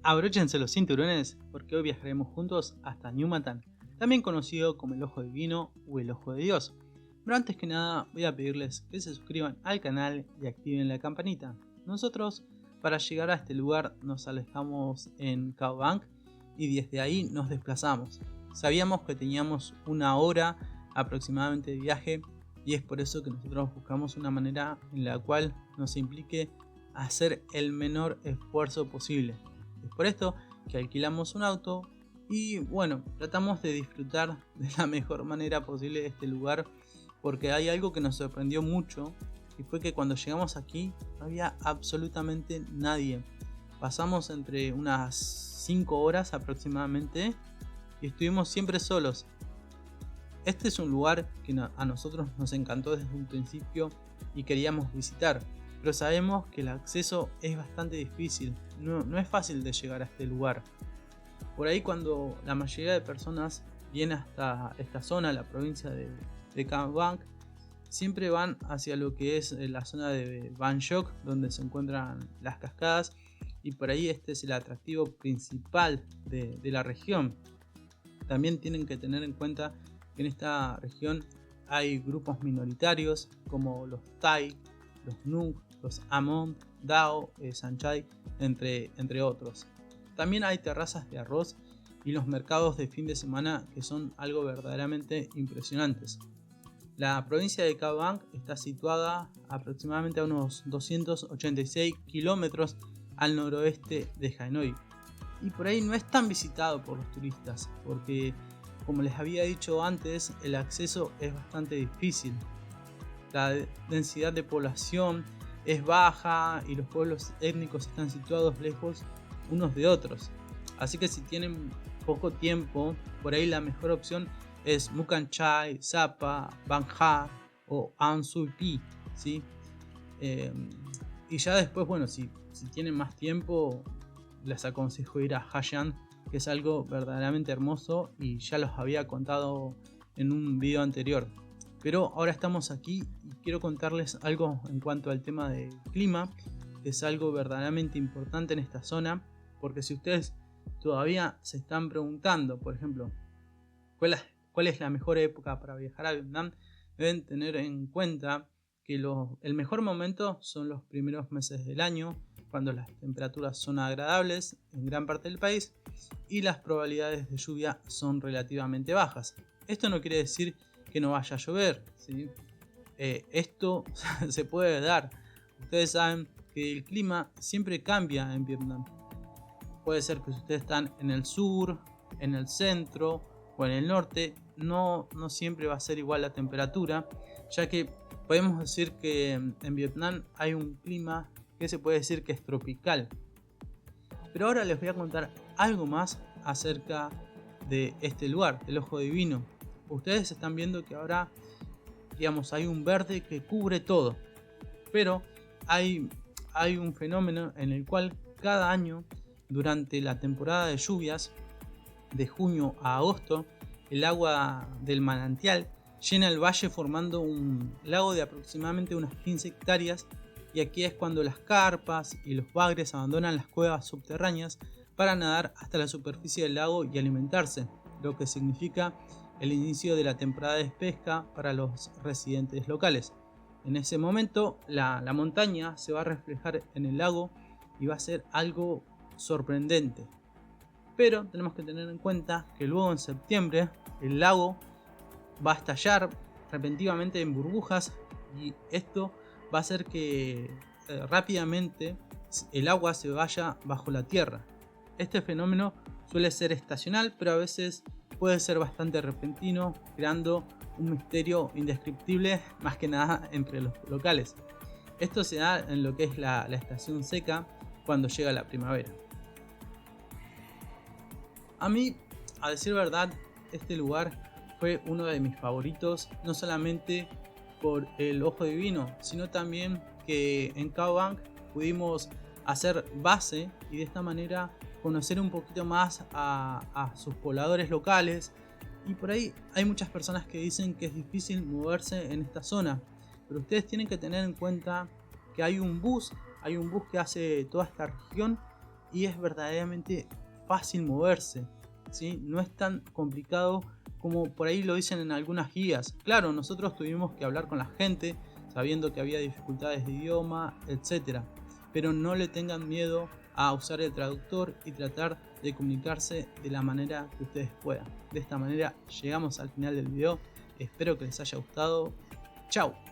Abróchense los cinturones porque hoy viajaremos juntos hasta Numatan, también conocido como el Ojo Divino o el Ojo de Dios. Pero antes que nada voy a pedirles que se suscriban al canal y activen la campanita. Nosotros para llegar a este lugar nos alejamos en Khao Bang y desde ahí nos desplazamos. Sabíamos que teníamos una hora aproximadamente de viaje y es por eso que nosotros buscamos una manera en la cual nos implique hacer el menor esfuerzo posible. Es por esto que alquilamos un auto y bueno, tratamos de disfrutar de la mejor manera posible de este lugar, porque hay algo que nos sorprendió mucho y fue que cuando llegamos aquí no había absolutamente nadie. Pasamos entre unas 5 horas aproximadamente y estuvimos siempre solos. Este es un lugar que a nosotros nos encantó desde un principio y queríamos visitar, pero sabemos que el acceso es bastante difícil, no es fácil de llegar a este lugar. Por ahí cuando la mayoría de personas viene hasta esta zona, la provincia de Khao Bang, siempre van hacia lo que es la zona de Ban Chok, donde se encuentran las cascadas, y por ahí este es el atractivo principal de la región. También tienen que tener en cuenta que en esta región hay grupos minoritarios como los Tai, los Nung, los Amon, Dao, Sanchai, entre otros. También hay terrazas de arroz y los mercados de fin de semana que son algo verdaderamente impresionantes. La provincia de Khao Bang está situada aproximadamente a unos 286 kilómetros al noroeste de Hanoi y por ahí no es tan visitado por los turistas porque, como les había dicho antes, el acceso es bastante difícil. La densidad de población es baja y los pueblos étnicos están situados lejos unos de otros. Así que si tienen poco tiempo, por ahí la mejor opción es Mukang Chai, Sapa, Bang Ha o An Sui Pi, ¿sí? Y ya después, bueno, si tienen más tiempo, les aconsejo ir a Haiyan, que es algo verdaderamente hermoso y ya los había contado en un video anterior. Pero ahora estamos aquí y quiero contarles algo en cuanto al tema del clima, que es algo verdaderamente importante en esta zona, porque si ustedes todavía se están preguntando, por ejemplo, cuál es la mejor época para viajar a Vietnam, deben tener en cuenta que el mejor momento son los primeros meses del año, cuando las temperaturas son agradables en gran parte del país y las probabilidades de lluvia son relativamente bajas. Esto no quiere decir que no vaya a llover, ¿sí? Esto se puede dar. Ustedes saben que el clima siempre cambia en Vietnam. Puede ser que si ustedes están en el sur, en el centro o en el norte, no siempre va a ser igual la temperatura, ya que podemos decir que en Vietnam hay un clima que se puede decir que es tropical. Pero ahora les voy a contar algo más acerca de este lugar, del Ojo Divino. Ustedes están viendo que ahora, digamos, hay un verde que cubre todo, pero hay un fenómeno en el cual cada año, durante la temporada de lluvias, de junio a agosto, el agua del manantial llena el valle formando un lago de aproximadamente unas 15 hectáreas, y aquí es cuando las carpas y los bagres abandonan las cuevas subterráneas para nadar hasta la superficie del lago y alimentarse, lo que significa el inicio de la temporada de pesca para los residentes locales. En ese momento la montaña se va a reflejar en el lago y va a ser algo sorprendente. Pero tenemos que tener en cuenta que luego en septiembre el lago va a estallar repentinamente en burbujas y esto va a hacer que rápidamente el agua se vaya bajo la tierra. Este fenómeno suele ser estacional, pero a veces puede ser bastante repentino, creando un misterio indescriptible, más que nada entre los locales. Esto se da en lo que es la estación seca, cuando llega la primavera. A mí, a decir verdad, este lugar fue uno de mis favoritos, no solamente por el Ojo Divino, sino también que en Khao Bang pudimos hacer base y de esta manera conocer un poquito más a sus pobladores locales. Y por ahí hay muchas personas que dicen que es difícil moverse en esta zona, pero ustedes tienen que tener en cuenta que hay un bus que hace toda esta región y es verdaderamente fácil moverse, ¿sí? No es tan complicado como por ahí lo dicen en algunas guías. Claro, nosotros tuvimos que hablar con la gente sabiendo que había dificultades de idioma, etc. Pero no le tengan miedo a usar el traductor y tratar de comunicarse de la manera que ustedes puedan. De esta manera llegamos al final del video. Espero que les haya gustado. Chao.